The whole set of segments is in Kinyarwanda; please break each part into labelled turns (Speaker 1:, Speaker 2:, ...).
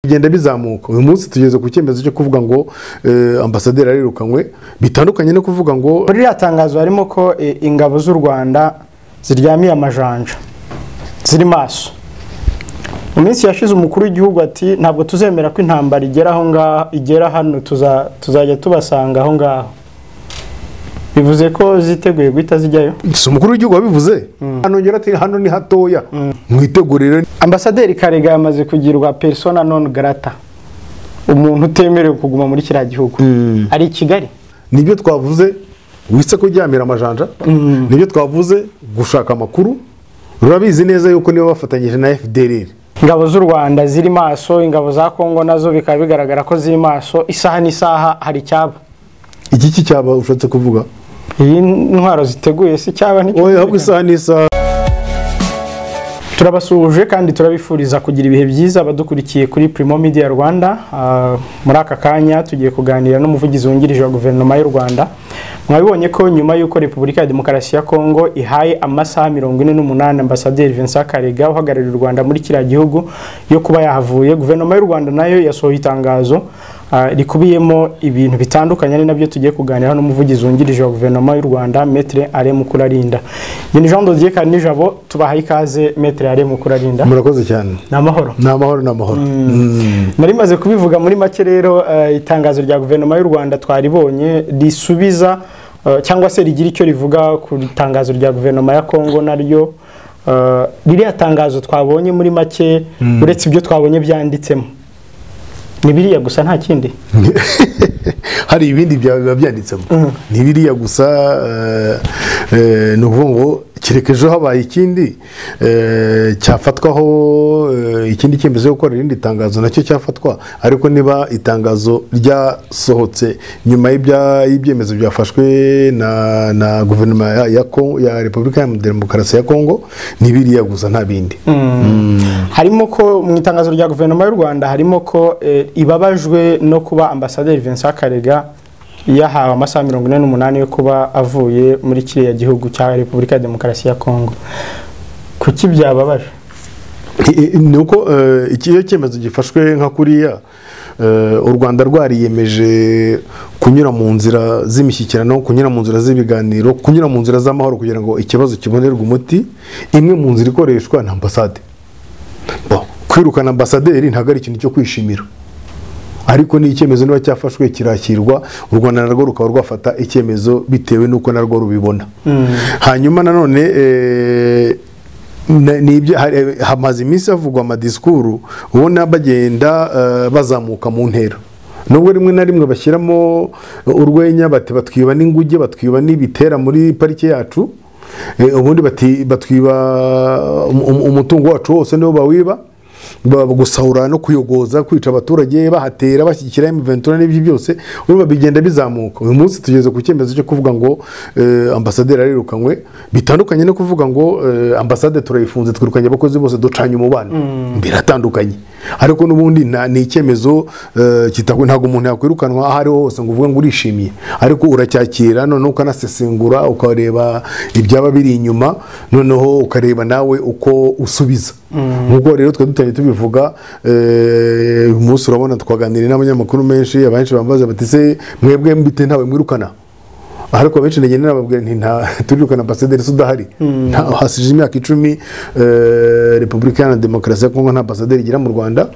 Speaker 1: bigenda bizamuka. Uyu munsi tugeze ku cyemezo cyo kuvuga ngo ambasaderi arirukanwe, bitandukanye no kuvuga ngo
Speaker 2: muri yatangazo harimo ko ingabo z'u Rwanda ziryamiye amajanja ziri maso. Mu minsi yashize umukuru w'igihugu ati ntabwo tuzemera ko intambara igera hano, tuzajya tubasanga aho ngaho. Bivuze ko ziteguye guhita zijyayo.
Speaker 1: Umukuru w'igihugu wabivuze anongera ati hano ni hatoya mwitegurire.
Speaker 2: Ambasaderi Karega yamaze kugirwa persona non grata, umuntu utemerewe kuguma muri kiriya gihugu. Ari i Kigali.
Speaker 1: Nibyo twavuze wise kuryamira amajanja, nibyo twavuze gushaka amakuru. Rurabizi neza yuko nibo bafatanyije na FDLR.
Speaker 2: Ingabo z'u Rwanda ziri maso, ingabo za Kongo nazo bikaba bigaragara ko ziri maso. Isaha n'isaha hari cyaba.
Speaker 1: Iki cyaba ushatse kuvuga?
Speaker 2: Iyi ntwaro ziteguye si cyaba n'icyo.
Speaker 1: Oya, ahubwo isaha n'isaha.
Speaker 2: Turabasuhuje kandi turabifuriza kugira ibihe byiza abadukurikiye kuri Primo Media Rwanda. Muri aka kanya tugiye kuganira n'umuvugizi wungirije wa guverinoma y'u Rwanda. Mwabibonye ko nyuma y'uko Repubulika ya Demokarasi ya Kongo ihaye amasaha 48 ambasaderi Vincent Karega uhagarariye u Rwanda muri kiriya gihugu yo kuba yahavuye, guverinoma y'u Rwanda nayo yasohoye itangazo rikubiyemo ibintu bitandukanye, ari nabyo tugiye kuganira n'umuvugizi wungirije wa guverinoma y'u Rwanda Maître RMUKU. Ni Jean Dodier Kanijabo, tubahaye ikaze Maître RMUKU.
Speaker 1: Murakoze cyane.
Speaker 2: Namahoro.
Speaker 1: Namahoro.
Speaker 2: Nari maze kubivuga muri make rero, itangazo rya guverinoma y'u Rwanda twaribonye risubiza cyangwa se rigira icyo rivuga ku itangazo rya guverinoma ya Kongo naryo. Ririya tangazo twabonye muri make uretse ibyo twabonye byanditsemo ni biriya gusa nta kindi.
Speaker 1: Hari ibindi byanditsemo. Ni biriya gusa, no ngo kirekejo habaye ikindi cyafatwaho ikindi cyemezo cyo gukora irindi tangazo nacyo cyafatwa, ariko niba itangazo ryasohotse nyuma y'ibyemezo byafashwe na guverinoma ya Repubulika ya Demokarasi ya Kongo, ni biriya gusa nta bindi.
Speaker 2: Harimo ko mu itangazo rya guverinoma y'u Rwanda harimo ko ibabajwe no kuba ambasaderi Vincent Karega yahawe amasaha 48 yo kuba avuye muri kiriya gihugu cya Repubulika ya Demokarasi ya Kongo. Kuki byababaje?
Speaker 1: Nuko ikiyo cyemezo gifashwe nka kuriya, u Rwanda rwariyemeje kunyura mu nzira z'imishyikirano, kunyura mu nzira z'ibiganiro, kunyura mu nzira z'amahoro kugira ngo ikibazo kibonerwe umuti. Imwe mu nzira ikoreshwa na ambasade. Kwirukana ambasaderi ntabwo ari ikintu cyo kwishimira, ariko ni icyemezo niba cyafashwe kirakirwa, u Rwanda narwo rukaba rwafata icyemezo bitewe n'uko narwo rubibona. Hanyuma nanone hamaze iminsi havugwa amadisikuru ubona bagenda bazamuka mu ntera, nubwo rimwe na rimwe bashyiramo urwenya, bati batwiba n'inguge, batwiba n'ibitera muri parike yacu, ubundi batwiba umutungo wacu wose niwo bawiba, gusahura no kuyogoza, kwica abaturage, bahatera bashyikira M23 n'ibyo byose, urumva bigenda bizamuka. Uyu munsi tugeze ku cyemezo cyo kuvuga ngo ambasaderi arirukanwe, bitandukanye no kuvuga ngo ambasade turayifunze, twirukanye abakozi bose, ducanye umubano. Biratandukanye, ariko n'ubundi ni icyemezo kitagwe. Ntago umuntu yakwirukanwa aho ari hose ngo uvuge ngo urishimiye, ariko uracyakira noneho ukanasesengura, ukareba ibyaba biri inyuma, noneho ukareba nawe uko usubiza. Nkuko rero twe dutanye tubivuga, uyu munsi urabona twaganiriye n'abanyamakuru menshi, abanshi bambaza bati se mwebwe mbite ntawe mwirukana, ariko benshi ndagenda nababwira nti nta turirukana ambasaderi sudahari. Hasije imyaka 10 Repubulika ya Demokarasi ya Kongo nta ambasaderi igira mu Rwanda,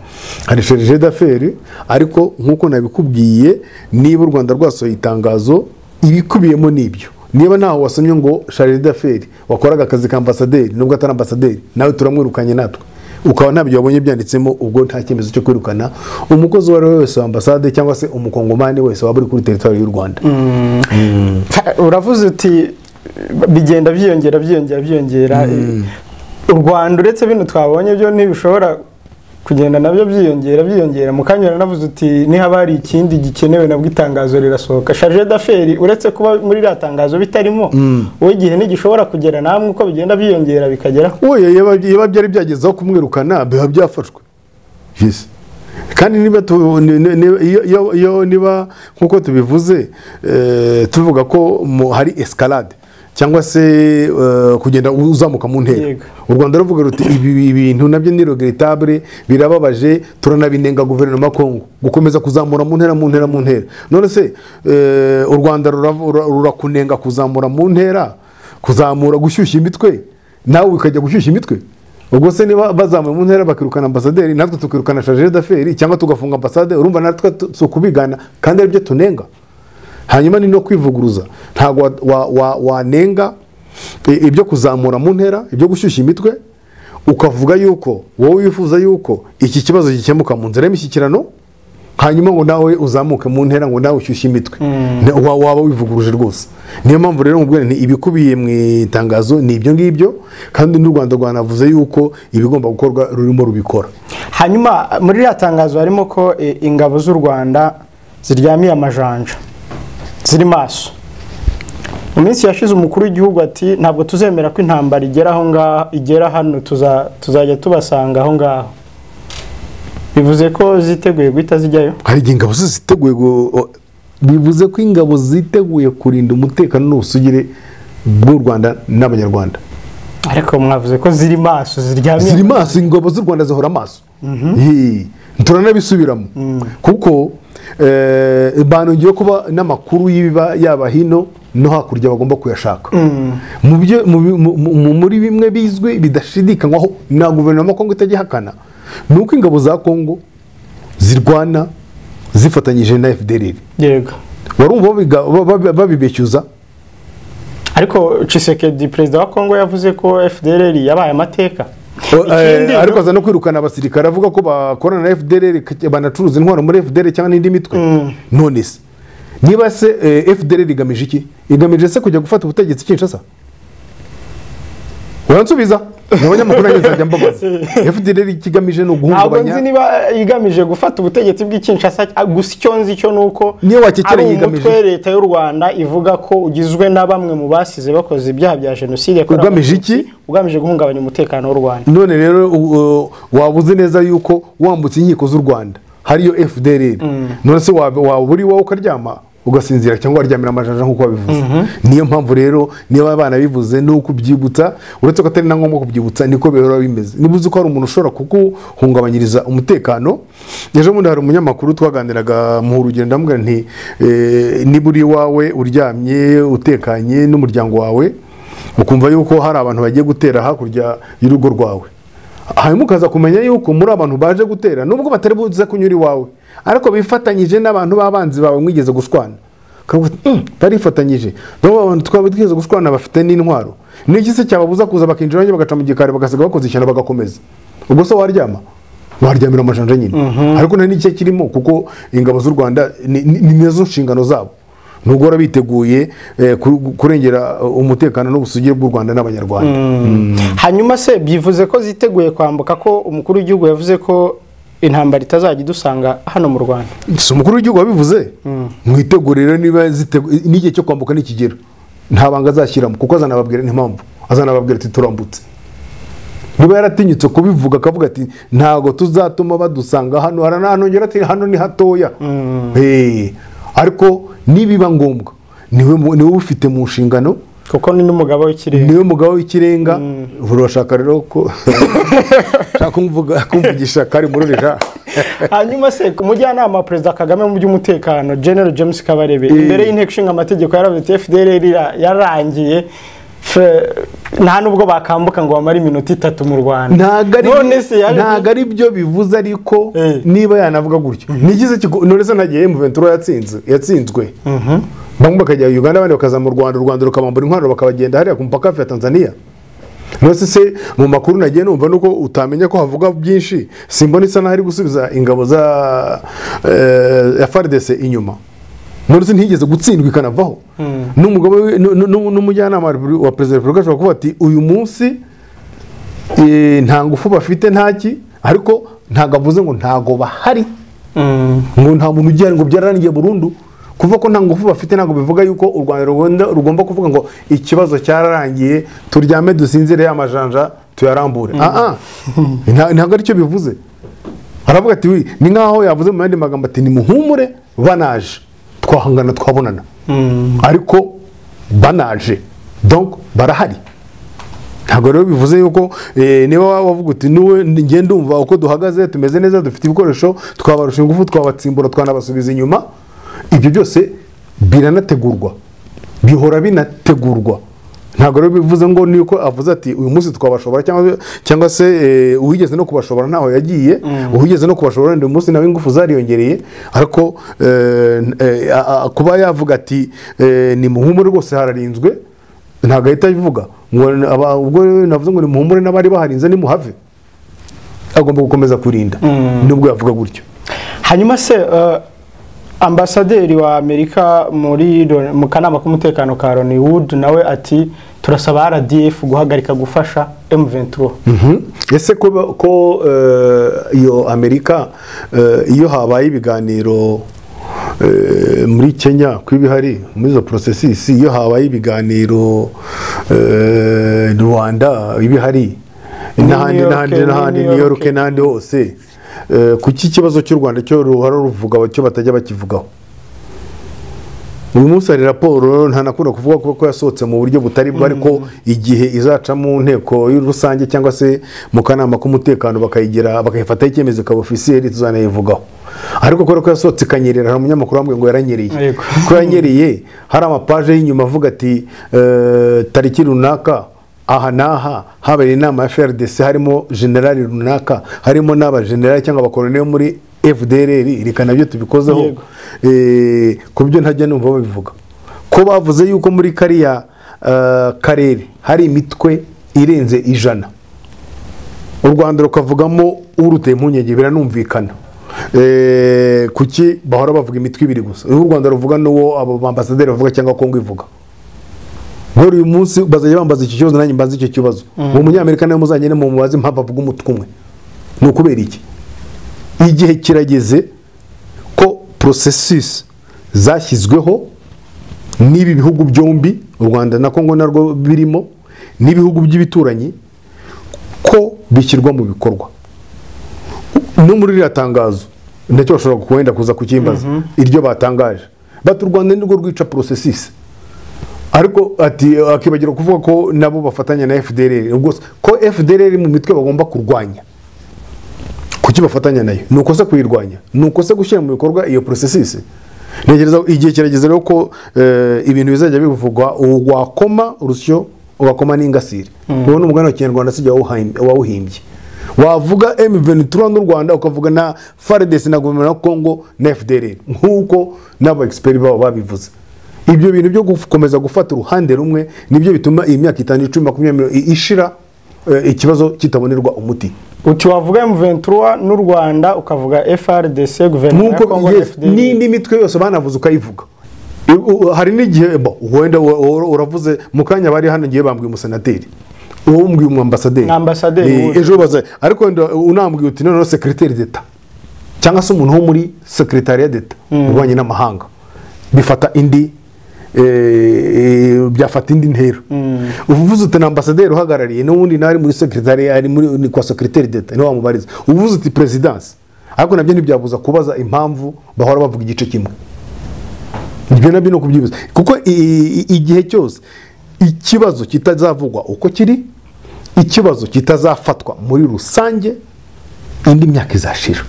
Speaker 1: hari chargé d'affaires, ariko nkuko nabikubwiye, niba u Rwanda rwasohoye itangazo ibikubiyemo nibyo, niba naho wasomye ngo chargé d'affaires wakoraga akazi ka ambasaderi nubwo atari ambasaderi, nawe turamwirukanye natwe, ukaba ntabyo wabonye byanditsemo, ubwo nta cyemezo cyo kwirukana umukozi wari wese wa ambasade cyangwa se umukongomani wese waba uri kuri territoire y'u Rwanda.
Speaker 2: Uravuze uti bigenda byiyongera. U Rwanda uretse bino twabonye byo ntibishobora kugenda nabyo byiyongera. Mukanyura navuze uti niba hari ikindi gikenewe nabwo itangazo rirasohoka. Chargé d'affaires uretse kuba muri ira tangazo bitarimo, wowe igihe ntigishobora kugera namwe uko bigenda byiyongera bikagera.
Speaker 1: Oya, yaba byari byagezaho kumwirukana biba byafashwe. Yes. Kandi niba nkuko tubivuze, tuvuga ko hari escalade cyangwa se kugenda uzamuka mu ntera. U Rwanda ruvuga ruti ibi bintu nabyo ni regrettable, birababaje, turanabinenga guverinoma Kongo gukomeza kuzamura mu ntera none se u Rwanda rurakunenga kuzamura mu ntera, kuzamura gushyushya imitwe, nawe ukajya gushyushya imitwe. Ubwo se niba bazamuye mu ntera bakirukana ambasaderi, natwe tukirukana chargeur d'affaires cyangwa tugafunga ambassade, urumva natwe so kubigana kandi ari byo tunenga. Hanyuma ni no kwivuguruza, ntago wanenga ibyo kuzamura mu ntera, ibyo gushyushya imitwe, ukavuga yuko wowe wifuza yuko iki kibazo gikemuka mu nzira y'mishyikirano, hanyuma ngo nawe uzamuke mu ntera ngo nawe ushyushye imitwe. Waba wivuguruje rwose. Niyo mpamvu rero mubwira nti ibikubiye mu itangazo ni ibyo ngibyo, kandi n'u Rwanda rwanavuze yuko ibigomba gukorwa rurimo rubikora.
Speaker 2: Hanyuma muri ya tangazo harimo ko ingabo z'u Rwanda ziryamiye amajanja, ziri maso. Mu minsi yashize umukuru w'igihugu ati ntabwo tuzemera ko intambara igera hano, tuzajya tubasanga aho ngaho. Bivuze ko ziteguye guhita zijyayo?
Speaker 1: Hari ingabo ziteguye, bivuze ko ingabo ziteguye kurinda umutekano n'ubusugire bw'u Rwanda n'abanyarwanda.
Speaker 2: Ariko mwavuze ko ziri maso,
Speaker 1: ziri maso. Ingabo z'u Rwanda zihora maso. Turanabisubiramo kuko banongeye kuba n'amakuru y'ibiba yaba hino no hakurya bagomba kuyashaka. Muri bimwe bizwi bidashidikanywaho na guverinoma Kongo itajya nuko ingabo za Kongo zirwana zifatanyije na FDLR.
Speaker 2: Yego.
Speaker 1: Warumva babibeshyuza.
Speaker 2: Ariko Tshisekedi president wa Kongo yavuze ko FDLR yabaye amateka.
Speaker 1: Ariko aza no kwirukana abasirikare avuga ko bakorana na FDLR, banacuruza intwaro muri FDLR cyangwa n'indi mitwe. None se niba se FDLR igamije iki? Igamije se kujya gufata ubutegetsi Kinshasa? Uransubiza? N'abanyamakuru nagezajya mbabaza. FDLR ikigamije no guhungabanya.
Speaker 2: Ntabwo nzi niba igamije gufata ubutegetsi bw'Kinshasa, gusa icyo nzi cyo nuko
Speaker 1: niyo wakekera yigamije.
Speaker 2: Umutwe leta y'u Rwanda ivuga ko ugizwe na bamwe mu basize bakoze ibyaha bya genocide.
Speaker 1: Ugamije iki?
Speaker 2: Ugamije guhungabanya umutekano w'u Rwanda.
Speaker 1: None rero wabuze neza yuko wambutse inkiko z'u Rwanda hariyo FDLR. None se waburi wowe ukaryama ugasinzira cyangwa waryamira amajanja nkuko babivuze. Niyo mpamvu rero niba abana bivuze nuko byibutsa, uretse ko atari na ngombwa kubyibutsa, niko bihora bimeze. Nibuze ko hari umuntu ushobora kuguhungabanyiriza umutekano. Ejo bundi hari umunyamakuru twaganiraga mu rugendo, ndamubwira nti niburi wawe uryamye utekanye n'umuryango wawe, ukumva yuko hari abantu bagiye gutera hakurya y'urugo rwawe, hanyuma ukaza kumenya yuko muri abantu baje gutera nubwo batari buze kunyura iwawe, ariko bifatanyije n'abantu b'abanzi bawe mwigeze gushwana. Barifatanyije abantu twigeze gushwana bafite n'intwaro. N'iki se cyababuza kuza bakinjira bagaca mu gikari bagasiga bakoze ishyano bagakomeza? Ubwo se waryama? Waryamira amajanja nyine. Ariko nta n'icyo kirimo kuko ingabo z'u Rwanda ni nazo nshingano zabo. Nugora biteguye kurengera umutekano n'ubusugire bw'u Rwanda n'abanyarwanda.
Speaker 2: Hanyuma se bivuze ko ziteguye kwambuka, ko umukuru w'igihugu yavuze ko intambara itazajya idusanga hano mu Rwanda?
Speaker 1: Umukuru w'igihugu wabivuze. Mwitegurire niba n'igihe cyo kwambuka nikigera, nta banga azashyiramo kuko azanababwira n'impamvu. Azanababwira ati turambutse. Niba yaratinyutse kubivuga akavuga ati ntago tuzatuma badusanga hano, harananongera ati hano ni hatoya. Ariko nibiba ngombwa niwe ufite mu nshingano,
Speaker 2: kuko ni n'umugabo w'ikirenga.
Speaker 1: Niwe mugabo w'ikirenga. Urashaka rero ko kumvugisha kari murureja.
Speaker 2: Hanyuma se ku mujyanama Perezida Kagame mu by'umutekano General James Kabarebe imbere y'inteko ishinga amategeko yaravuze FDLR yarangiye, nta nubwo bakambuka ngo bamare iminota 3 mu Rwanda.
Speaker 1: Ntago ari byo bivuze, ariko niba yanavuga gutyo nigize none se nagiye M23 yatsinzwe. Bamwe bakajya Uganda abandi bakaza mu Rwanda, u Rwanda rukabambura intwaro bakabagenda hariya ku mupaka wa Tanzania. None se mu makuru nagiye numva nuko utamenya ko havuga byinshi, simbona isa naho ari gusubiza ingabo za FARDC inyuma. None se ntigeze gutsindwa ikanavaho. N'umugabo n'umujyanama wa Perezida Repubulika ashobora kuvuga ati uyu munsi nta ngufu bafite ntaki, ariko ntago avuze ngo ntago bahari, ngo nta muntu ugiye ngo byararangiye burundu. Kuva ko nta ngufu bafite ntago bivuga yuko u Rwanda rugomba kuvuga ngo ikibazo cyararangiye turyame dusinzire amajanja tuyarambure. Ntago ari cyo bivuze. Aravuga ati ni nkaho yavuze mu yandi magambo ati nimuhumure banaje twahangana twabonana. Ariko banaje donc barahari. Ntabwo rero bivuze yuko niba wavuga uti ngiye ndumva uko duhagaze tumeze neza, dufite ibikoresho, twabarusha ingufu, twabatsimbura, twanabasubiza inyuma. Ibyo byose biranategurwa, bihora binategurwa. Ntabwo rero bivuze ngo niko avuze ati uyu munsi twabashobora cyangwa se uhigeze no kubashobora ntaho yagiye, uhigeze no kubashobora uyu munsi nawe ingufu zariyongereye. Ariko kuba yavuga ati ni muhumure rwose hararinzwe, ntabwo ahita abivuga ubwo navuze ngo ni muhumure n'abari baharinze ni muhave. Agomba gukomeza kurinda nubwo yavuga gutyo.
Speaker 2: Hanyuma se ambasaderi wa Amerika mu kanama k'umutekano ka Loni Wood nawe ati turasaba RDF guhagarika gufasha M23.
Speaker 1: Ese ko iyo Amerika iyo habaye ibiganiro muri Kenya kw'ibihari muri zo processes, iyo habaye ibiganiro Rwanda ibihari n'ahandi New York n'ahandi hose, kuki ikibazo cy'u Rwanda cyo ruhara ruvuga cyo batajya bakivugaho? Uyu munsi hari raporo ntanakunda kuvuga ko yasohotse mu buryo butari bwo, ariko igihe izaca mu nteko y'urusange cyangwa se mu kanama k'umutekano bakayifataho icyemezo ka officiel tuzanayivugaho. Ariko ko yasohotse ikanyerera, hari umunyamakuru wambwiye ngo yaranyereye. Ko yanyereye hari amapaje y'inyuma avuga ati tariki runaka aha naha habereye inama ya FRDC, harimo generali runaka, harimo n'aba generali cyangwa abakoloneli muri FDLR, reka nabyo tubikozeho. Ku byo ntajya numva babivuga ko bavuze yuko muri kariya karere hari imitwe irenze 100, u Rwanda rukavugamo uruteye impungenge, biranumvikana. Kuki bahora bavuga imitwe ibiri gusa? U Rwanda ruvuga n'uwo abo ambasaderi bavuga cyangwa Kongo ivuga. Buri uyu munsi bazajya bambaza iki kibazo, nanjye mbaza icyo kibazo. Mu munyamerika nawe muzanyene mu mubazi impamvu avuga umutwe umwe. Ni ukubera iki? Igihe kirageze ko processus zashyizweho n'ibi bihugu byombi, u Rwanda na Kongo narwo birimo, n'ibihugu by'ibituranyi, ko bishyirwa mu bikorwa. No muri iriya tangazo ndacyo bashobora kuwenda kuza kukimbaza iryo batangaje, bati u Rwanda nirwo rwica processus. Ariko ati akibagira kuvuga ko nabo bafatanya na FDLR, ubwo ko FDLR mu mitwe bagomba kurwanya. Kuki bafatanya nayo? Nuko se kuyirwanya, nuko se gushyira mu bikorwa iyo processus. Ntegereza igihe kirageze rero ko ibintu bizajya bivugwa wakoma urusyo ugakoma n'ingasire. Ubona umugani wa Kinyarwanda sijya wawuhimbye. Wavuga M23 n'u Rwanda ukavuga na FARDC na guverinoma ya Kongo na FDLR, nkuko n'aba expert babo babivuze. Ibyo bintu byo gukomeza gufata uruhande rumwe nibyo bituma iyi myaka 5 10 20 ishira ikibazo kitabonerwa umuti.
Speaker 2: Uti wavuga M23 n'u Rwanda ukavuga FRDC guverinoma ya Kongo na FDLR,
Speaker 1: n'indi mitwe yose banavuze ukayivuga. Hari n'igihe wenda uravuze mukanya bari hano ngiye bambwiye umusenateri, uwo mbwiye umwambasaderi ejo baza, ariko unambwiye uti none secrétaire d'État cyangwa se umuntu wo muri secrétariat d'État ubanye n'amahanga, bifata indi byafata indi ntero. Uvuze uti ambasaderi uhagarariye n'undi nari muri secrétariat, ari muri kwa secrétaire d'État ni wamubariza. Uvuze uti présidence, ariko nabyo ntibyabuza kubaza impamvu bahora bavuga igice kimwe. Ibyo nabyo no kubyibuza, kuko igihe cyose ikibazo kitazavugwa uko kiri, ikibazo kitazafatwa muri rusange, indi myaka izashira.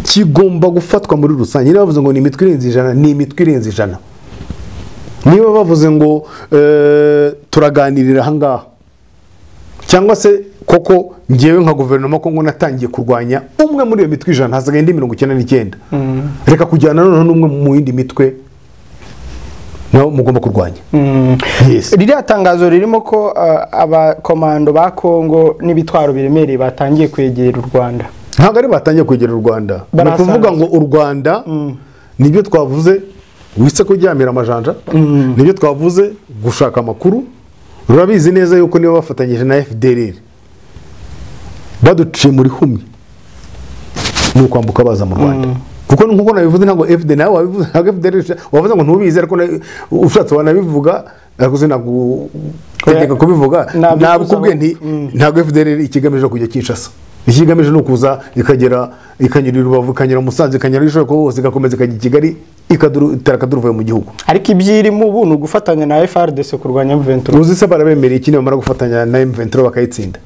Speaker 1: Kigomba gufatwa muri rusange. Niba bavuze ngo ni imitwe irenze 100, ni imitwe irenze 100. Niba bavuze ngo turaganirira hangaha, cyangwa se koko ngewe nka guverinoma Kongo natangiye kurwanya umwe muri iyo mitwe 100, hazaga indi 99, reka kujyana noneho n'umwe mu yindi mitwe no mugomba kurwanya. Ririya tangazo ririmo ko abakomando ba Kongo n'ibitwaro biremereye batangiye kwegera u Rwanda. Ntabwo ari batangiye kwegera u Rwanda, ni kuvuga ngo u Rwanda nibyo twavuze wise kujyamira amajanja, nibyo twavuze gushaka amakuru. Rurabizi neza yuko niba bafatanyije na FDLR baduciye muri humye ni kwambuka baza mu Rwanda, kuko nkuko nabivuze ntabwo FDLR nawe wabivuze, ntabwo FDLR wavuze ngo ntubizi, ariko ushatse wanabivuga, ariko sinagutegeka kubivuga. Ntabwo kubwe nti ntabwo FDLR ikigamije kujya Kinshasa. ikigamije no kuza ikagera ikanyura Rubavu ikanyura Musanze ikanyura Ishoko hose igakomeza ikajya Kigali ikadutera akaduruvaye mu gihugu.
Speaker 2: Ariko ibyirimo ubu ni gufatanya na FRDC kurwanya M23.
Speaker 1: Uzi se barabemereye ikindi bamara gufatanya na M23 bakayitsinda.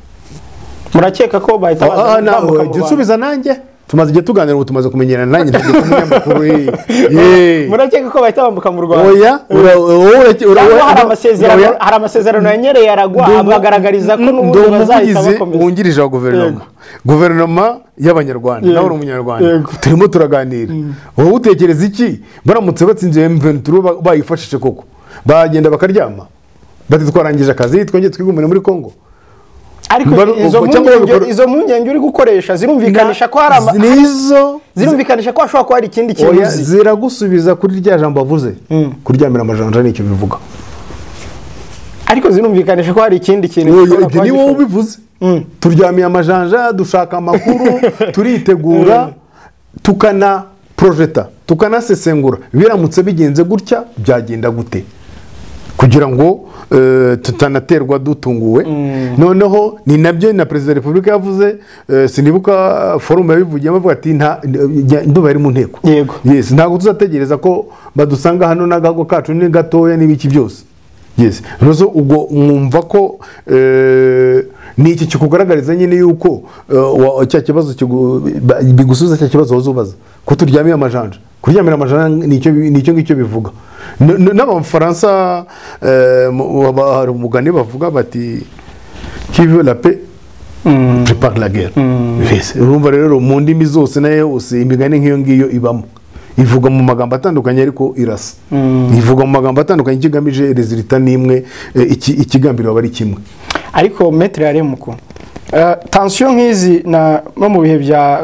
Speaker 2: Murakeka ko bahita
Speaker 1: baza gusubiza nanjye tumaze igihe tuganira ubu tumaze kumenyerana nanjye ntabwo tumunyamakuru
Speaker 2: murakeka ko bahita bambuka mu Rwanda.
Speaker 1: Oya
Speaker 2: hari amasezerano yanyereye aragwa abagaragariza ko n'ubundi bazahita bakomeza.
Speaker 1: Wungirije wa guverinoma y'Abanyarwanda nawe umunyarwanda turimo turaganira wowe utekereza iki baramutse batsinze M23 bayifashije koko bagenda bakaryama bati twarangije akazi twongeye twigumire muri Kongo.
Speaker 2: Ariko izo mpungenge uri gukoresha zirumvikanisha ko hari zirumvikanisha ko hashobora kuba hari ikindi kintu
Speaker 1: ziragusubiza kuri rya jambo avuze kuryamira amajanja nicyo bivuga.
Speaker 2: Ariko zirumvikanisha ko hari ikindi kintu
Speaker 1: ibyo ni wowe ubivuze. Turyamiye amajanja dushaka amakuru turitegura tukana projeta tukanasesengura biramutse bigenze gutya byagenda gute kugira ngo tutanaterwa dutunguwe. Noneho ni nabyo na President wa Republika yavuze sinibuka forum yabivugiye bavuga ati nduba ari mu nteko. Yes, ntago tuzategereza ko badusanga hano nagago kacu ni gatoya nibiki byose. Yes, rozo ubwo mwumva ko ni iki kikugaragariza nyine yuko cya kibazo bigusubiza cya kibazo wazubaza ko turyamiye amajanja kuryamira amajanja nicyo ngicyo bivuga. N'Abafaransa hari umugani bavuga bati qui veut la paix prépare la guerre. Urumva rero mu ndimi zose nayo yose imigani nk'iyo ngiyo ibamo ivuga mu magambo atandukanye ariko irasa ivuga mu magambo atandukanye ikigamije resultat nimwe ikigambiro bari kimwe.
Speaker 2: Ariko Maître RWANDA tension nk'izi no mu bihe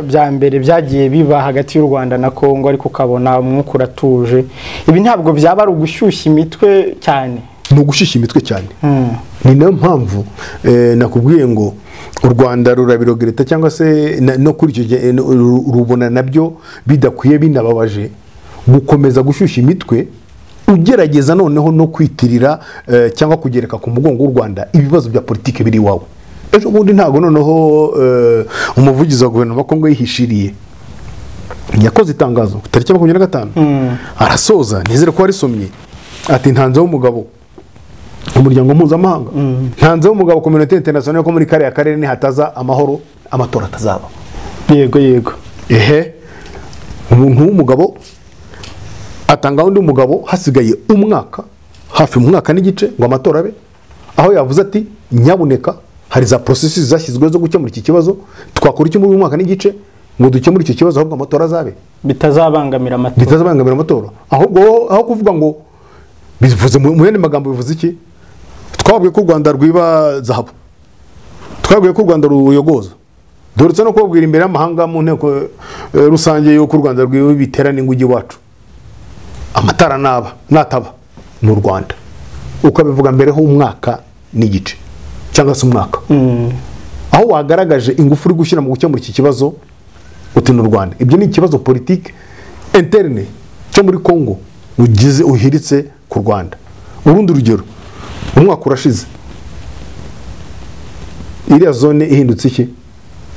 Speaker 2: bya mbere byagiye biba hagati y'u Rwanda na Kongo ariko ukabona umwuka uratuje ibi ntabwo byaba ari ugushyushya imitwe cyane.
Speaker 1: Ni ugushyushya imitwe cyane. Ni nayo mpamvu nakubwiye ngo u Rwanda rurabirogereta cyangwa se no kuri icyo rubona nabyo bidakwiye binababaje gukomeza gushyushya imitwe ugerageza noneho no kwitirira cyangwa kugereka ku mugongo w'u Rwanda ibibazo bya politike biri wawe. Ejo bundi ntago noneho umuvugizi wa guverinoma wa Kongo yihishiriye yakoze itangazo tariki 25 arasoza nizere ko arisomye ati ntanze w'umugabo umuryango mpuzamahanga ntanze w'umugabo community international ko muri kare ya karere ni hataza amahoro amatora atazaba.
Speaker 2: Yego
Speaker 1: umuntu w'umugabo atanga undi mugabo hasigaye umwaka hafi umwaka n'igice ngo amatora abe aho yavuze ati nyabuneka hari za processes zashyizwe zo gukemura iki kibazo twakora iki mu mwaka n'igice ngo dukemure icyo kibazo ahubwo amatora azabe
Speaker 2: bitazabangamira
Speaker 1: amatora aho kuvuga ngo bivuze mu yandi magambo bivuze iki twabwiye ko u Rwanda rwiba zahabu twabwiye ko u Rwanda ruyogoza doretse no kubwira imbere y'amahanga mu nteko rusange yo ku Rwanda rwiba biterana ingugi wacu amatara nataba mu Rwanda ukabivuga mbere ho umwaka n'igice cyangwa se umwaka aho wagaragaje ingufu uri gushyira mu gukemura iki kibazo uti n'u Rwanda ibyo ni ikibazo politique interne cyo muri Kongo uhiritse ku Rwanda. Urundi rugero umwaka urashize iriya zone ihindutse iki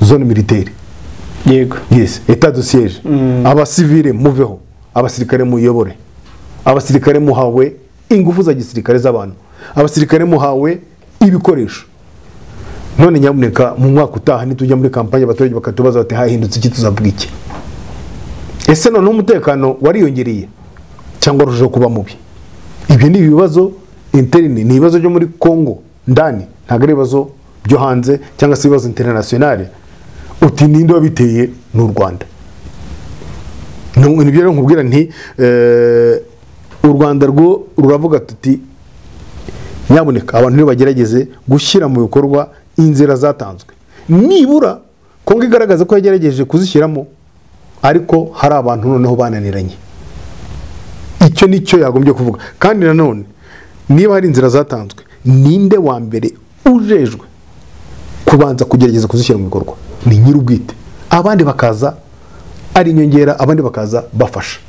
Speaker 1: zone militaire. Yes, état de siège. Abasivile muveho abasirikare muyobore abasirikare muhawe ingufu za gisirikare z'abantu abasirikare muhawe ibikoresho. None nyamuneka mu mwaka utaha nitujya muri kampanye abaturage bakatubaza bati hahindutse iki tuzavuga iki. Ese none umutekano wariyongereye cyangwa ruje kuba mubi? Ibyo ni ibibazo interne ni ibibazo byo muri Kongo ndani ntago ari ibibazo byo hanze cyangwa se ibibazo internationale. Uti ninde wabiteye n'u Rwanda. Nibyo rero nkubwira nti u Rwanda rwo ruravuga tuti nyabuneka abantu bagerageze gushyira mu bikorwa inzira zatanzwe nibura Kongo igaragaza ko yagerageje kuzishyiramo ariko hari abantu noneho bananiranye. Icyo nicyo yagombye kuvuga. Kandi nanone niba hari inzira zatanzwe ninde wa mbere ujejwe kubanza kugerageza kuzishyira mu bikorwa? Ni nyir'ubwite. Abandi bakaza ari inyongera abandi bakaza bafasha.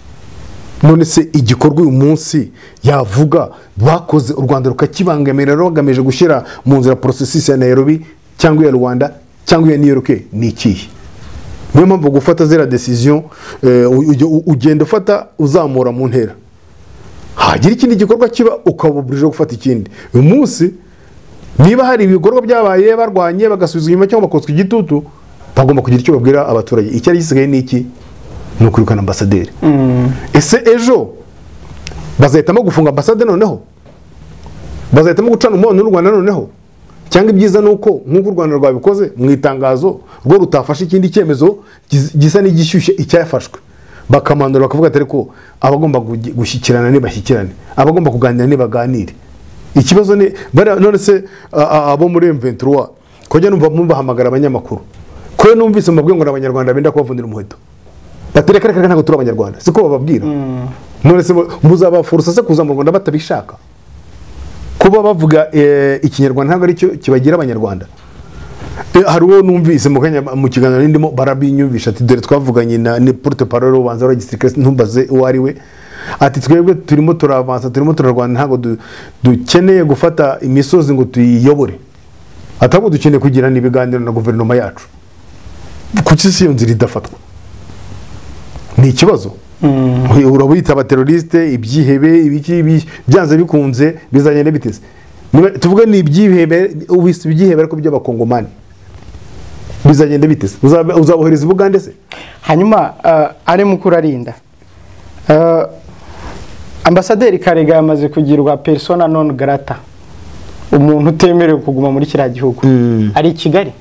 Speaker 1: None se igikorwa uyu munsi yavuga bakoze u Rwanda rukakibangamira bagamije gushyira mu nzira processus ya Nairobi cyangwa ya Rwanda cyangwa iyo New York ni ikihe. Niyo mpamvu gufata zera decision ugenda ufata uzamura mu ntera, hagira ikindi gikorwa kiba ukabuburije gufata ikindi. Uyu munsi niba hari ibikorwa byabaye barwanye bagasubizwa inyuma cyangwa bakotswa igitutu, bagomba kugira icyo babwira abaturage. Icyari gisigaye ni iki? Ni ukwirukana ambasaderi. Ese ejo bazahitamo gufunga ambasade noneho? Bazahitamo gucana umubano n'u Rwanda noneho? Cyangwa ibyiza nuko nk'uko u Rwanda rwabikoze mu itangazo rwo rutafashe ikindi cyemezo gisa n'igishyushye icyafashwe, bakamanura bakavuga ati ariko abagomba gushyikirana nibashyikirane, abagomba kuganira nibaganire. Ikibazo ni none se abo muri M23 kujya numva mubahamagara abanyamakuru ko numvise mubabwiye ngo abanyarwanda benda kubavunira umuheto, batereka reka ntago turi abanyarwanda, siko bababwira. None se muzaba force se kuza mu Rwanda batabishaka, kuba bavuga ikinyarwanda ntabwo ari cyo kibagira abanyarwanda. Hari uwo numvise mu kiganiro ndimo barabinyumvisha ati dore twavuganye na porte parole ubanza wa gisirikare ntumbaze uwo ari we, ati twebwe turimo turavansa, turimo turarwana, ntabwo dukeneye gufata imisozi ngo tuyiyobore, atabwo dukeneye kugirana ibiganiro na guverinoma yacu. Kuki si yo nzira idafatwa? Ni ikibazo. Urabita abateroriste, ibyihebe, ibiki byanze bikunze bizagenda biteze. Tuvuge ni ibyihebe, ubise ibyihebe ariko by'abakongomani bizagenda biteze. Uzabohereza Bugande se?
Speaker 2: Hanyuma ari mukuru arinda ambasaderi Karega yamaze kugirwa persona non grata, umuntu utemerewe kuguma muri kiriya gihugu. Ari i Kigali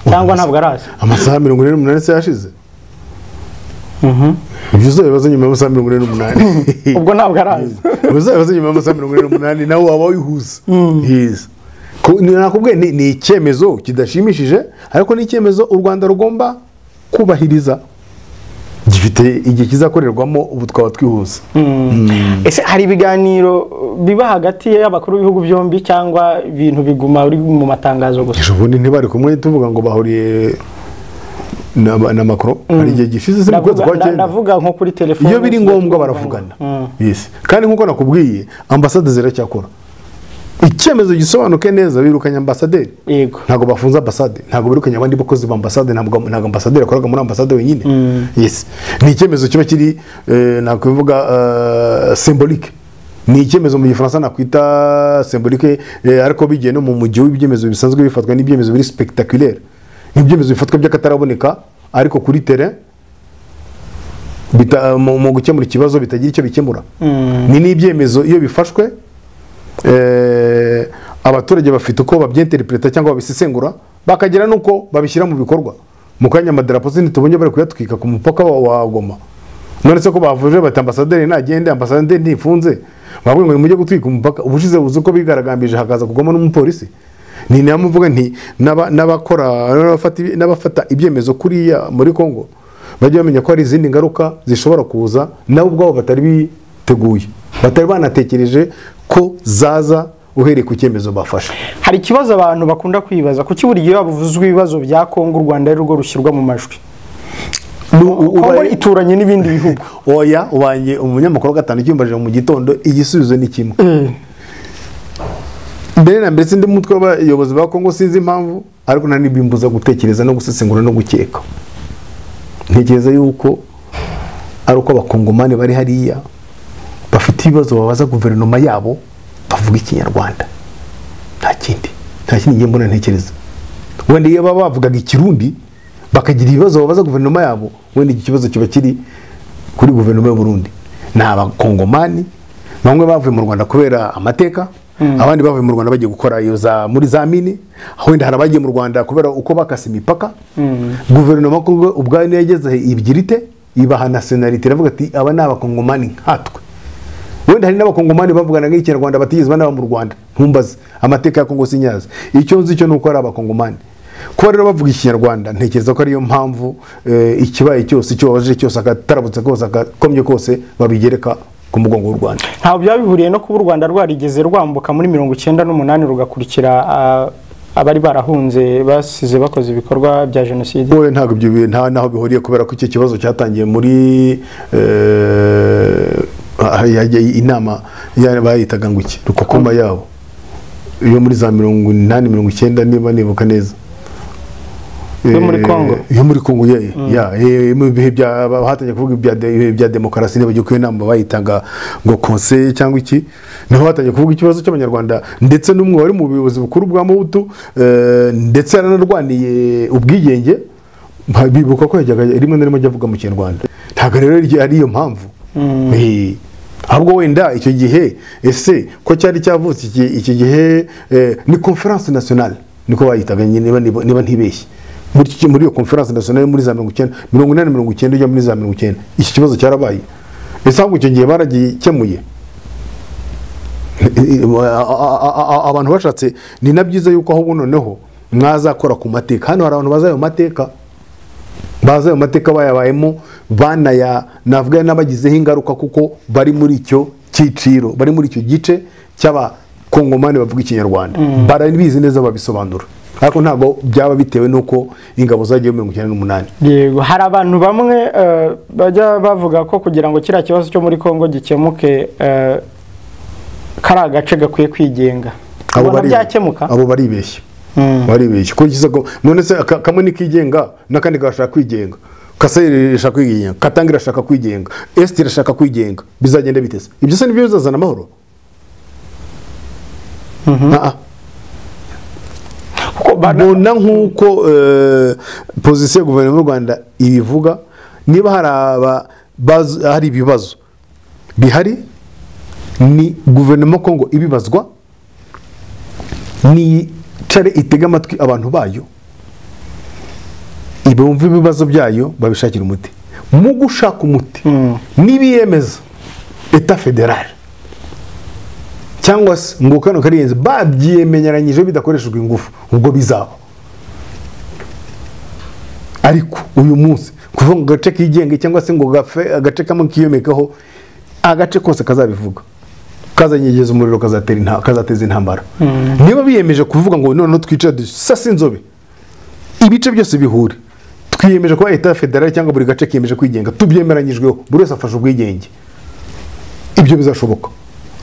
Speaker 2: cyangwa ntabwo araza? Amasaha
Speaker 1: 48 se yashize. Uzabibaza nyuma y'amasaha 48.
Speaker 2: Ubwo ntabwo araza.
Speaker 1: Uzabibaza nyuma y'amasaha 48 nawe waba wihuza. Yes. Nakubwiye ni icyemezo kidashimishije, ariko ni icyemezo u Rwanda rugomba kubahiriza, gifite igihe kizakorerwamo, ubu twaba twihuza.
Speaker 2: Ese hari ibiganiro biba hagati y'abakuru b'ibihugu byombi cyangwa ibintu biguma uri mu matangazo gusa?
Speaker 1: Ejo bundi ntibari kumwe tuvuga ngo bahuriye na Macron, hari igihe gishize se mukwezi kwa cyenda,
Speaker 2: ndavuga nko kuri telefone,
Speaker 1: iyo biri ngombwa baravugana. Yes. Kandi nkuko nakubwiye ambasade ziracyakora. Icyemezo gisobanuke neza, birukanya ambasaderi.
Speaker 2: Yego.
Speaker 1: Ntago bafunza ambasade, ntago birukanya abandi bakozi ba ambasade, ntago ambasaderi akoraga muri ambasade wenyine. Yes. Ni icyemezo kiba kiri nakuvuga symbolique. Ni icyemezo mu Gifaransa nakwita symbolique, ariko bigiye no mu mujyi w'ibyemezo bisanzwe bifatwa n'ibyemezo biri spectaculaire. Ibyemezo bifatwa by'akataraboneka ariko kuri terrain mu gukemura ikibazo bitagira icyo bikemura. Ni n'ibyemezo iyo bifashwe abaturage bafite uko babyinterpreta cyangwa babisesengura, bakagira nuko babishyira mu bikorwa. Mu kanya amadarapo zindi tubonye bari kuyatwika ku mupaka wa Goma, none se ko bavuje bati ambasaderi nagende, ambasaderi ntifunze, babwiye ngo mujye gutwika umupaka. Ubushize uzi ko bigaragambije hakaza kugoma n'umupolisi. Ni namuvuga nti n'abafata ibyemezo kuriya muri Kongo bajye bamenya ko hari izindi ngaruka zishobora kuza nabo ubwabo batari biteguye, batari banatekereje ko zaza uhereye ku cyemezo bafasha.
Speaker 2: Hari ikibazo abantu bakunda kwibaza, kuki buri gihe babuvuzwe ibibazo bya Kongo u Rwanda ari rwo rushyirwa mu majwi? Kongo ituranye n'ibindi bihugu.
Speaker 1: Oya, ubanye umunyamakuru gatanu cyumbaje mu gitondo, igisubizo ni kimwe. Mbere na mbere ndi mutwe w'abayobozi ba Kongo, sinzi impamvu, ariko nta nibimbuza gutekereza no gusesengura no gukeka. Ntekereza yuko ari uko abakongomani bari hariya bafite ibibazo babaza guverinoma yabo, bavuga ikinyarwanda, nta kindi ngiye mbona ntekereza. Wenda iyo baba bavugaga ikirundi bakagira ibibazo babaza guverinoma yabo, wenda iki kibazo kiba kiri kuri guverinoma y'u Burundi. Ni abakongomani bamwe bavuye mu Rwanda kubera amateka, abandi bavuye mu Rwanda bagiye gukora iyo muri za mine, wenda hari abagiye mu Rwanda kubera uko bakase imipaka. Guverinoma ubwayo niyo yageze ibyirite ibaha nationality, iravuga ati aba ni abakongomani nkatwe. Wenda hari n'abakongomani bavugana nk'ikinyarwanda batigeze banaba mu Rwanda, ntumbaze amateka ya Kongo sinyaza. Icyo nzi cyo nuko ari abakongomani. Kuba rero bavuga ikinyarwanda, ntekereza ko ariyo mpamvu ikibaye cyose, icyo babajije cyose, akatarabutse kose, akakomye kose, babigereka ku mugongo w'u Rwanda.
Speaker 2: Ntabwo byabihuriye no kuba u Rwanda rwarigeze rwambuka muri 1998 rugakurikira abari barahunze basize bakoze ibikorwa bya jenoside?
Speaker 1: Oya, ntabwo ibyo nta naho bihuriye, kubera ko icyo kibazo cyatangiye muri inama bayitaga ngo iki rukokoma yabo iyo muri za 1990 niba nibuka neza.
Speaker 2: yo muri Kongo
Speaker 1: mu bihe bya bahatanye kuvuga ibya demokarasi n'abagiye inama bayitanga ngo conseil cyangwa iki niho batanye kuvuga ikibazo cy'abanyarwanda ndetse n'umwe wari mu buyobozi bukuru bwa Mobutu ndetse yaranarwaniye ubwigenge bibuka ko yajyaga rimwe na rimwe ajya avuga mu Kinyarwanda ntabwo rero ari iyo mpamvu ahubwo wenda icyo gihe ese ko cyari cyavutse iki gihe ni conference nationale niko bayitaga niba ntibeshye muri iyo conference nationale muri za 1989 ujya muri za 1990 iki kibazo cyarabaye ese ahubwo icyo gihe baragikemuye abantu bashatse ni nabyiza yuko ahubwo noneho mwazakora ku mateka hano hari abantu bazayo mateka bayabayemo navuga n'abagizeho ingaruka kuko bari muri icyo cyiciro bari muri icyo gice cy'abakongomani bavuga ikinyarwanda barabizi neza babisobanura ariko ntabwo byaba bitewe nuko ingabo zagiye 1998
Speaker 2: yego hari abantu bamwe bajya bavuga ko kugira ngo kiriya kibazo cyo muri Kongo gikemuke kari agace gakwiye kwigenga abo byakemuka
Speaker 1: abo baribeshye baribeshye ko gizago none se kamwe nikigenga nakandi gashaka kwigenga Kasayire irashaka kwigenga Katangira irashaka kwigenga Est irashaka kwigenga bizagenda bitese ibyo se nibyo bizazana amahoro bona nkuko position ya guverinoma y'u Rwanda ibivuga niba hari ibibazo bihari ni guverinoma Kongo ibibazwa ni care itega amatwi abantu bayo ibumva ibibazo byayo babishakira umuti mu gushaka umuti nibiyemeza Etat fédéral cyangwa se ngo kano kariyenze babyiyemenyeranyije bidakoreshejwe ingufu ubwo bizaba ariko uyu munsi kuvuga ngo gace kigenge cyangwa se ngo agace kamwe kiyomekaho agace kose kazabivuga kazanyegeza umuriro kazateza intambara niba biyemeje kuvuga ngo none twicara dusasa inzobe ibice byose bihure twiyemeje kuba Etat fédéral cyangwa buri gace kiyemeje kwigenga tubyemeranyijweho buri wese afashe ubwigenge ibyo bizashoboka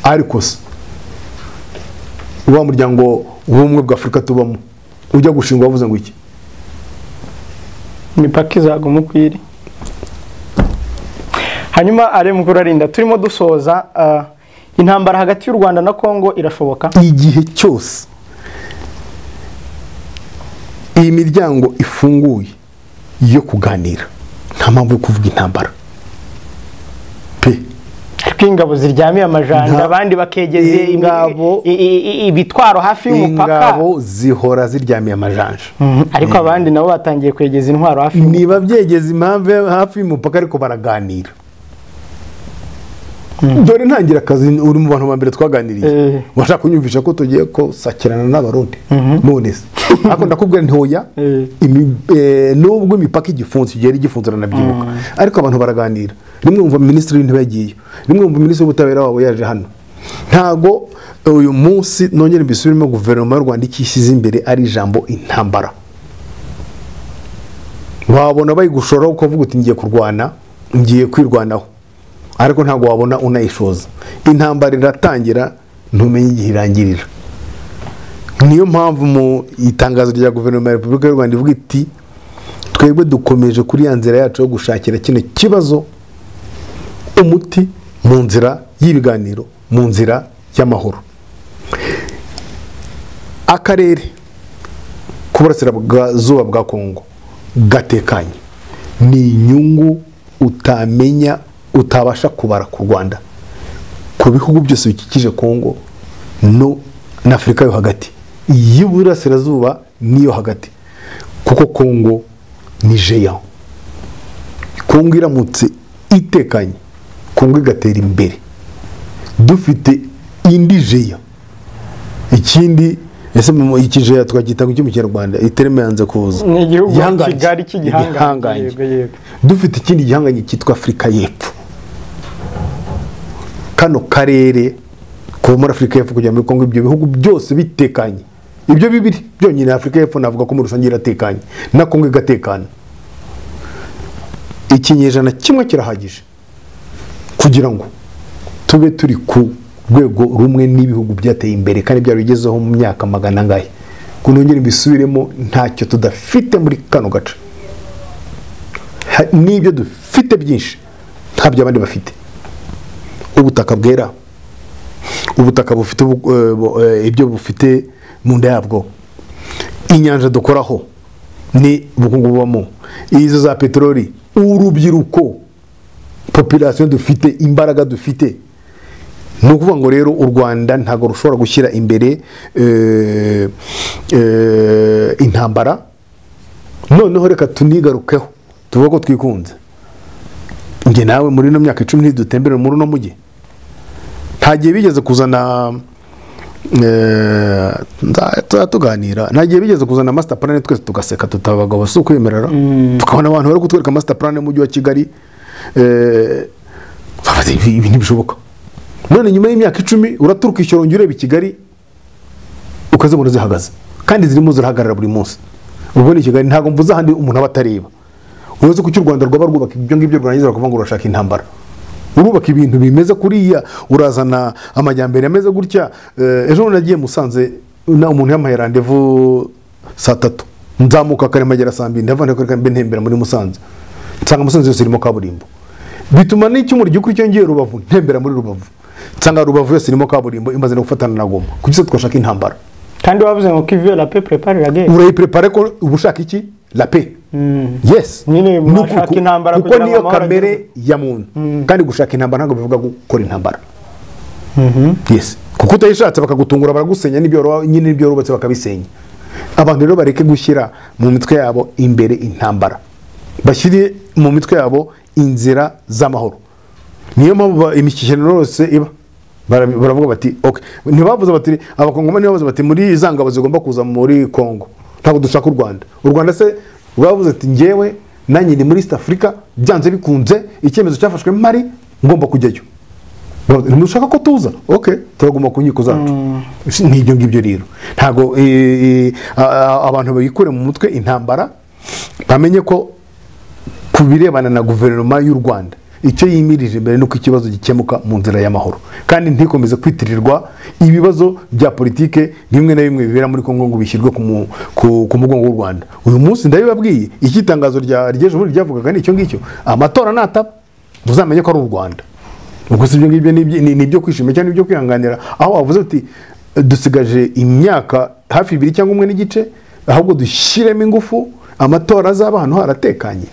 Speaker 1: ariko se uwa muryango w'ubumwe bwa Afurika tubamo ujya gushingwa wavuze ngo iki
Speaker 2: imipaka izaguma ukwiri hanyuma are mukuru arinda turimo dusoza intambara hagati y'u Rwanda na Kongo irashoboka
Speaker 1: igihe cyose iyi miryango ifunguye yo kuganira nta mpamvu yo kuvuga intambara pe
Speaker 2: ingabo ziryamiye amajanja abandi bakegeze ibitwaro hafi y'umupaka
Speaker 1: ingabo zihora ziryamiye amajanja
Speaker 2: ariko abandi nabo batangiye kwegeza intwaro hafi
Speaker 1: niba byegeza impamvu hafi y'umupaka ariko baraganira dore ntangira akazi uri mu bantu bambere twaganiriye washaka kunyumvisha ko tugiye ko sakirana n'abarundi none se ako ndakubwira ntoya nubwo imipaka igifunze igera igifunzana nabyibuka ariko abantu baraganira rimwe umva ministre w'intebe yagiye rimwe umva ministre w'ubutabera wabo yaje hano ntago uyu munsi nongere mbisubiremo guverinoma y'u Rwanda ikishyize imbere ari ijambo intambara wabona bayigushora uko uvuga uti ngiye kurwana ngiye kwirwanaho ariko ntago wabona unayishoza intambara iratangira ntumenye igihe irangirira niyo mpamvu mu itangazo rya guverinoma ya Repubulika y'u Rwanda ivuga iti twebwe dukomeje kuri ya nzira yacu yo gushakira kino kibazo umuti mu nzira y'ibiganiro mu nzira y'amahoro akarere k'uburasirazuba bwa Kongo gatekanye ni inyungu utamenya utabasha kubara ku Rwanda ku bihugu byose bikikije Kongo no na Afurika yo hagati y'uburasirazuba niyo hagati kuko Kongo ni géant Kongo iramutse itekanye Kongo igatera imbere dufite indi géant ikindi ese mu ikijeya twagita mu Kinyarwanda itereme yanze kuza
Speaker 2: ni igihugu Kigali cy'igihanganye
Speaker 1: dufite ikindi gihanganye cyitwa Afurika y'Epfo kano karere kuva muri Afurika y'Epfo kujya muri Kongo ibyo bihugu byose bitekanye ibyo bibiri byonyine Afurika y'Epfo navuga ko muri rusange iratekanye na Kongo igatekana ikinyejana kimwe kirahagije kugira ngo tube turi ku rwego rumwe n'ibihugu byateye imbere kandi byari bigezeho mu myaka magana ngahe kunongera imbisubiremo ntacyo tudafite muri kano gace n'ibyo dufite byinshi ntabyo abandi bafite ubutaka bwera ubutaka bufite ibyo bufite mu nda yabwo inyanja dukoraho ni ubukungu bubamo izo za peteroli urubyiruko population dufite imbaraga dufite ni ukuvuga ngo rero u Rwanda ntabwo rushobora gushyira imbere intambara noneho reka tunigarukeho tuvuga ko twikunze njye nawe muri no myaka 10 ntidutembere muri no mujye ntagiye bigeze kuzana tuganira ntagiye bigeze kuzana master plan twese tugaseka tutabaga basuko kwemerera tukabona abantu bari kutwereka master plan mu mujyi wa Kigali ibi ntibishoboka none nyuma y'imyaka 10 uraturuka ishyoro ureba i Kigali ukazibona zihagaze kandi zirimo zirahagarara buri munsi ubwo ni Kigali ntago mvuze ahandi umuntu abatareba ubuze ku cy'u Rwanda rwaba rwubaka ibyo ngibyo rwangiza bakavuga ngo urashaka intambara urubaka ibintu bimeze kuriya urazana amajyambere ameze gutya ejo nagiye Musanze na umuntu yamaye rendez-vous saa 3 nzamuka kare magera saa 2 ndavana ko ntembera muri Musanze nsanga Musanze yose irimo kaburimbo bituma n'icyumuri gikuri cyo ngiye Rubavu ntembera muri Rubavu nsanga Rubavu yose irimo kaburimbo imaze no gufatana na Goma kuko twashaka intambara
Speaker 2: kandi wavuze ngo kiviyo la paix prépare la guerre
Speaker 1: urayiprepare ko ubushaka iki la paix yes
Speaker 2: nyine mushaka intambara
Speaker 1: kuko niyo kamere ya muntu kandi gushaka intambara ntabwo bivuga gukora intambara yes kuko utayishatse bakagutungura baragusenya n'ibyo nyine ibyo rubatse bakabisenya abantu rero bareke gushyira mu mitwe yabo imbere intambara bashyire mu mitwe yabo inzira z'amahoro niyo mpamvu imishyikirano yose iba baravuga bati okay ntibavuze bati abakongomani bavuze bati muri izangabo zigomba kuza muri Kongo ntabwo dushaka u Rwanda se bavuze ati ngewe nanjye ni muri East Africa byanze bikunze icyemezo cyafashwe mari ngomba kujyayo ntushaka ko tuza okay turagomba ku nkiko zacu n'ibyo ngibyo rero ntago abantu bayikure mu mutwe intambara bamenye ko kubirebana na guverinoma y'u Rwanda icyo yimirije mbere nuko ikibazo gikemuka mu nzira y'amahoro kandi ntikomeze kwitirirwa ibibazo bya politike bimwe na bimwe bibera muri Kongo ngo bishyirwe ku mugongo w'u Rwanda uyu munsi ndabibabwiye ikitangazo ryeje muri ryavugaga n'icyo ngicyo amatora nataba muzamenye ko ari u Rwanda ubwo si ibyo ngibyo ni ibyo kwishimira cyane ibyo kwihanganira aho wavuze uti dusigaje imyaka hafi 2 cyangwa 1 n'igice ahubwo dushyiremo ingufu amatora azaba hano haratekanye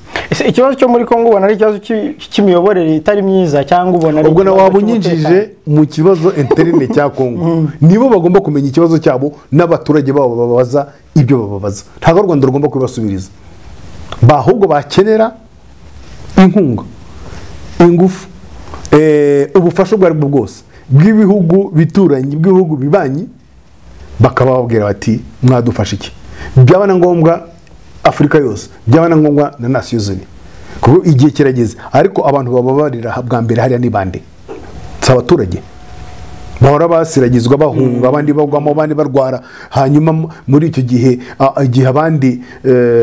Speaker 2: ikibazo cyo muri Kongo ubona ari ikibazo cy'imiyoborere itari myiza cyangwa ubona ari
Speaker 1: ubwo na wabunyinjije mu kibazo interne cya Kongo nibo bagomba kumenya ikibazo cyabo n'abaturage babo bababaza ibyo bababaza ntabwo Rwanda rugomba kubasubiriza bahubwo bakenera inkunga ingufu ubufasha bwari bwose bw'ibihugu bituranye bw'ibihugu bibanyi bakababwira bati mwadufasha iki byabana ngombwa Afrika yose byabana ngombwa na Nations Unies kuko igihe kirageze ariko abantu bababarira bwa mbere hariya ni bande abaturage bahora basiragizwa bahunga abandi bagwamo abandi barwara hanyuma muri icyo gihe igihe abandi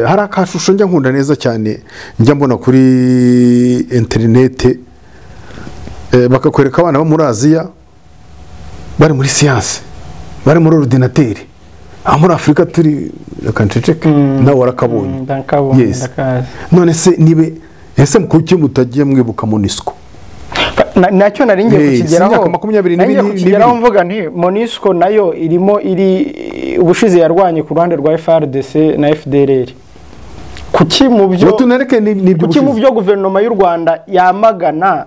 Speaker 1: hari akashusho njya nkunda neza cyane njya mbona kuri internet bakakwereka abana bo muri Aziya bari muri science bari muri ordinateur muri Afrika turi kanceceke nawe warakabonye yes none se nibe ese mukuki mutagiye mwibuka MONUSCO
Speaker 2: nacyo naringiye kukigeraho mvuga nti MONUSCO nayo irimo ubushize yarwanye ku ruhande rwa FRDC na FDLR kuki mu byo guverinoma y'u Rwanda yamagana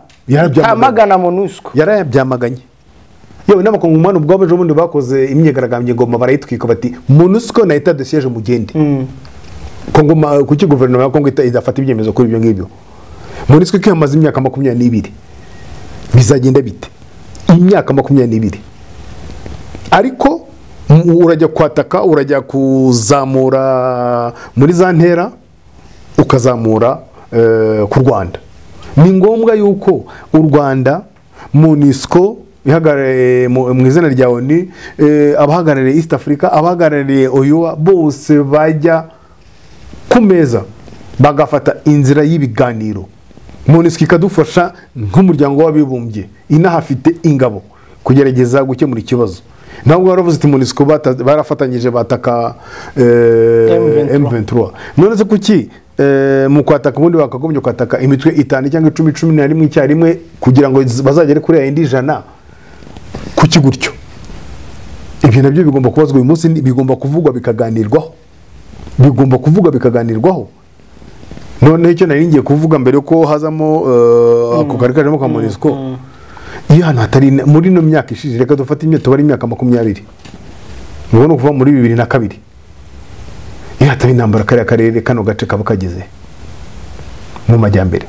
Speaker 2: MONUSCO
Speaker 1: yarabyamaganye yewe n'abakongomani ubwo ejo bundi bakoze imyigaragambyo ngoma barayitwika bati MONUSCO na etat de siège mugende Kongo kuki guverinoma ya Kongo idafata ibyemezo kuri ibyo ngibyo MONUSCO kiyamaze imyaka 22 bizagenda bite imyaka 22 ariko urajya kwataka urajya kuzamura muri za ntera ukazamura ku Rwanda ni ngombwa yuko u Rwanda MONUSCO bihagarariye mu izina rya ONU abahagarariye East Africa abahagarariye OUA bose bajya ku meza bagafata inzira y'ibiganiro MONUSCO ikadufasha nk'umuryango w'abibumbye inahafite ingabo kugerageza gukemura ikibazo ntabwo baravuze ati MONUSCO barafatanyije bataka M23 none se kuki mu kwataka ubundi bakagombye kwataka imitwe 5 cyangwa 10 11 icyarimwe kugira ngo bazagere kuri indi jana kuki gutyo? Ibyo nabyo bigomba kubazwa uyu munsi, bigomba kuvugwa bikaganirwaho, none icyo nari ngiye kuvuga mbere ko hazamo ako kari kajemo ka MONUSCO iyo hano hatari muri no myaka ishije, reka dufate imyaka bari imyaka 20 nubwo kuva muri 2002 iyo hatari intambara kare akarere kano gace kaba kageze mu majyambere,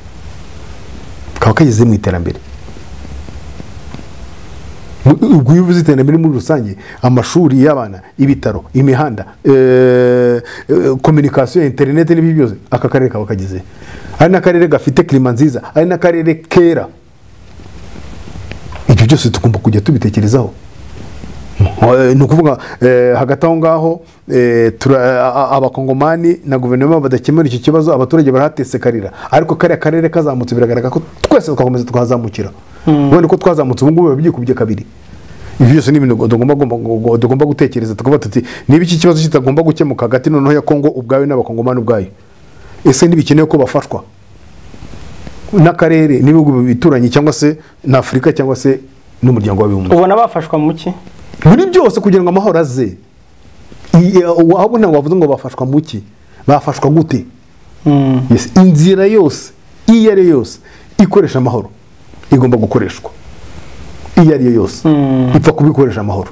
Speaker 1: kaba kageze mu iterambere. Ubwo iyo uvuze iterambere muri rusange, amashuri y'abana, ibitaro, imihanda, communication, internet n'ibyo byose, aka karere kaba kageze. Ari n'akarere gafite klima nziza, ari n'akarere kera. Ibyo byose tugomba kujya tubitekerezaho. Ni ukuvuga hagati aho ngaho abakongomani na guverinoma badakemura iki kibazo, abaturage barahatesekarira, ariko kare akarere kazamutse biragaragara ko twese twakomeza twazamukira. Wenda ko twazamutse ubu ngubu byikubye kabiri. Ibyo byose ni ibintu tugomba gutekereza, tukavuga tuti niba iki kibazo kitagomba gukemuka hagati noneho ya Kongo ubwayo n'abakongomani ubwayo, ese ntibikeneye ko bafashwa n'akarere n'ibihugu bituranye cyangwa se na Afurika cyangwa se n'umuryango w'abibumbye?
Speaker 2: Ubona bafashwa mu ki
Speaker 1: muri byose kugira ngo amahoro aze? Wabona wavuze ngo bafashwa mu ki? Bafashwa gute? Yes, inzira yose iyo ari yose ikoresha amahoro igomba gukoreshwa, iyo ari yose ipfa kubikoresha amahoro.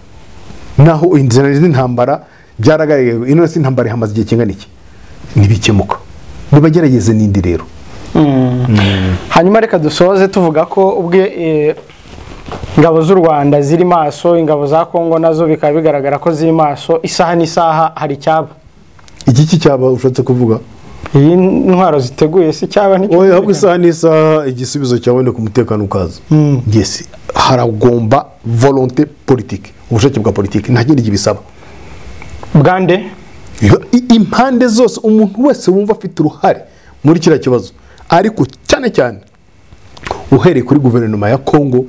Speaker 1: Naho inzira z'intambara byaragaragaye, ino si intambara ihamaze igihe kingana iki, nibikemuka nibagerageze n'indi rero.
Speaker 2: Hanyuma reka dusoze tuvuga ko ubwe ingabo z'u Rwanda ziri maso, ingabo za Kongo nazo bikaba bigaragara ko ziri maso, isaha n'isaha hari cyaba.
Speaker 1: Iki cyaba ushatse kuvuga?
Speaker 2: Iyi ntwaro ziteguye si cyaba n'icyo?
Speaker 1: Oya, ahubwo isaha n'isaha igisubizo cyabone ku mutekano ukaza. Yes, haragomba volonté politique, ubushake bwa politique, nta kindi gibisaba.
Speaker 2: Bwande
Speaker 1: impande zose, umuntu wese wumva afite uruhare muri kiriya kibazo, ariko cyane cyane uhereye kuri guverinoma ya Kongo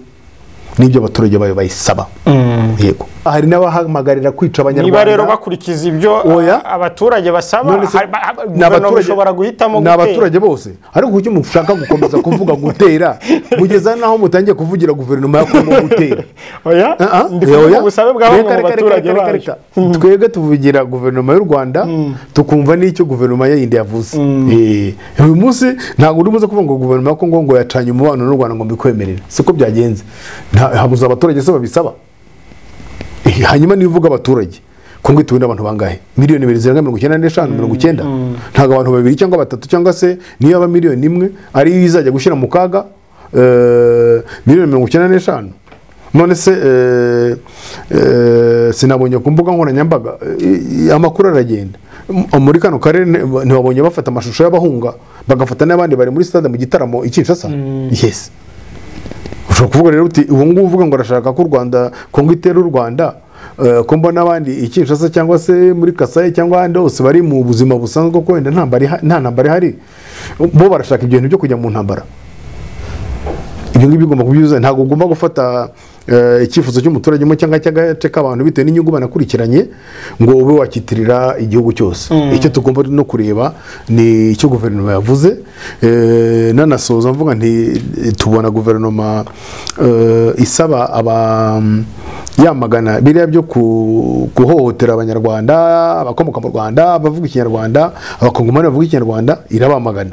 Speaker 1: n'ibyo abaturage bayo bayisaba. Yego, hari n'abahamagarira kwica abanyarwanda. Niba
Speaker 2: rero bakurikiza ibyo abaturage basaba, bashobora guhitamo gutera.
Speaker 1: N'abaturage bose, ariko kuki mushaka gukomeza kuvuga gutera mugeza naho mutangiye kuvugira guverinoma ya Kongo gutera?
Speaker 2: Oya, ndikuvuga ubusabe bwabo mu baturage bacu.
Speaker 1: Twebwe tuvugira guverinoma y'u Rwanda, tukumva n'icyo guverinoma yindi yavuze. Uyu munsi ntabwo uri muze kuvuga ngo guverinoma ya Kongo ngo yacanye umubano n'u Rwanda ngo mbikwemerere, siko byagenze. Habuza abaturage se babisaba. Hanyuma nivuga abaturage, Kongo ituwe n'abantu bangahe? Miliyoni 295 ntago abantu babiri cyangwa batatu cyangwa se niyo aba miliyoni imwe ari izajya gushyira mu kaga miliyoni 95. None se sinabonye ku mbuga nkoranyambaga amakuru aragenda muri kano karere, ntibabonye bafata amashusho y'abahunga bagafata n'abandi bari muri stade mu gitaramo Kinshasa? Yes, ushobora kuvuga rero uti ubu ngubu uvuga ngo arashaka ko u Rwanda Kongo itera u Rwanda, ko mbona abandi Kinshasa cyangwa se muri Kasai cyangwa ahandi hose bari mu buzima busanzwe ko wenda nta ntambara ihari, bo barashaka ibyo bintu byo kujya mu ntambara. Ibyo ngibyo bigomba kubyuza, ntabwo ugomba gufata icyifuzo cy'umuturage mu cyangwa cy'agace k'abantu bitewe n'inyungu banakurikiranye ngo ube wakitirira igihugu cyose. Icyo tugomba no kureba ni icyo guverinoma yavuze. Nanasoza mvuga nti tubona guverinoma isaba yamagana biriya byo guhohotera abanyarwanda, abakomoka mu Rwanda, abavuga ikinyarwanda, abakongomani bavuga ikinyarwanda, irabamagana.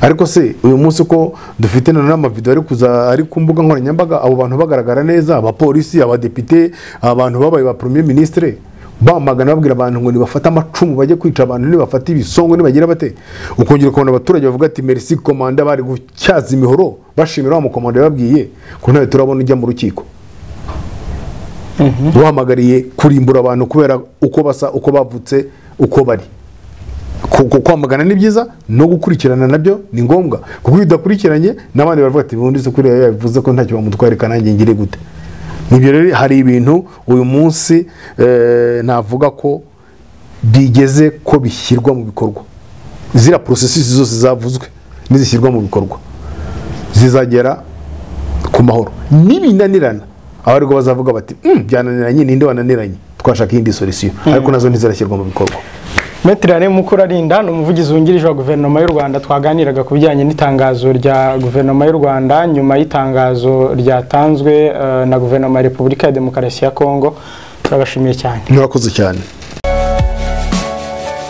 Speaker 1: Ariko se uyu munsi ko dufite n'amavideo ari ku mbuga nkoranyambaga, abo bantu bagaragara neza, abapolisi, abadepite, abantu babaye ba premier ministre, bamagana babwira abantu ngo nibafata amacumu bajye kwica abantu, nibafata ibisongo nibagira bate. Ukongera kubona abaturage bavuga ati merci commanda, bari gucyaza imihoro bashimira wa mukomanda babwiye ko ntawe turabona ujya mu rukiko. Wahamagariye kurimbura abantu kubera uko basa, uko bavutse, uko bari. Kwamagana ni byiza, no gukurikirana nabyo ni ngombwa, kuko bidakurikiranye n'abandi baravuga ati bundi se kuri yavuze ko ntacyo bamutwarika nanjye ngire gute. Nibyo rero hari ibintu uyu munsi navuga ko bigeze ko bishyirwa mu bikorwa. Zira processes zose zavuzwe nizishyirwa mu bikorwa zizagera ku mahoro. Nibinanirana aho ariko bazavuga bati byananiranye ninde wananiranye twashaka iyindi solution ariko nazo ntizirashyirwa mu bikorwa.
Speaker 2: Maître KAREGA-MUKU ni umuvugizi wungirije wa guverinoma y'u Rwanda twaganiraga ku bijyanye n'itangazo rya guverinoma y'u Rwanda nyuma y'itangazo ryatanzwe na guverinoma ya Repubulika ya Demokarasi ya Kongo. Turabashimiye cyane.
Speaker 1: Murakoze cyane.